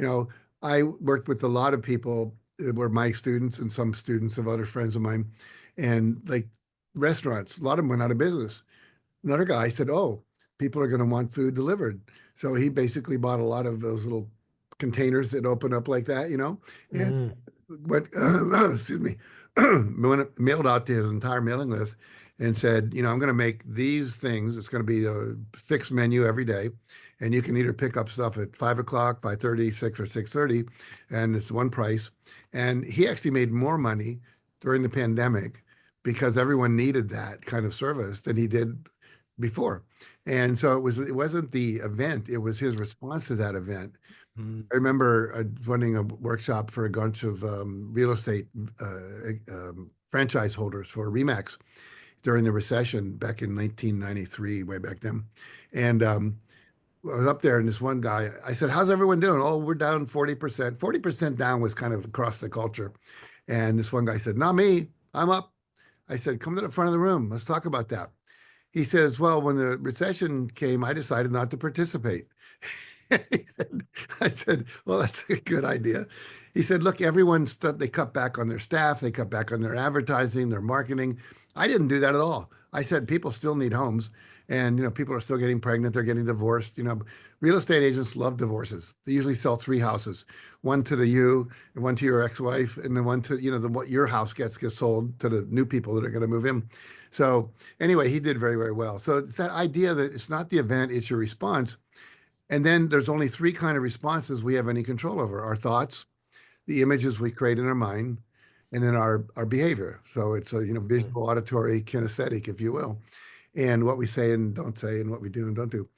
You know, I worked with a lot of people that were my students and some students of other friends of mine, and like restaurants, a lot of them went out of business. Another guy said, "Oh, people are going to want food delivered," so he basically bought a lot of those little containers that open up like that, and Mm, went, excuse me, mailed out to his entire mailing list and said, I'm going to make these things. It's going to be a fixed menu every day. And you can either pick up stuff at 5 o'clock, 5:30, 6 or 6:30, and it's one price. And he actually made more money during the pandemic because everyone needed that kind of service than he did before. And so it wasn't the event, it was his response to that event. mm, I remember running a workshop for a bunch of real estate franchise holders for Remax during the recession back in 1993, way back then. And I was up there, and this one guy, I said, "How's everyone doing?" "Oh, we're down 40%." 40% down was kind of across the culture. And this one guy said, "Not me. I'm up." I said, "Come to the front of the room. Let's talk about that." He says, "Well, when the recession came, I decided not to participate." He said, I said, "Well, that's a good idea." He said, "Look, they cut back on their staff, they cut back on their advertising, their marketing. I didn't do that at all." I said, "People still need homes, and people are still getting pregnant, they're getting divorced. Real estate agents love divorces. They usually sell three houses, one to you, and one to your ex-wife, and then one to what your house gets sold to the new people that are going to move in." So anyway, he did very, very well. So it's that idea that it's not the event, it's your response. And then there's only three kind of responses we have any control over: our thoughts, the images we create in our mind, and then our behavior. So it's a mm. visual, auditory, kinesthetic, if you will, and what we say and don't say, and what we do and don't do.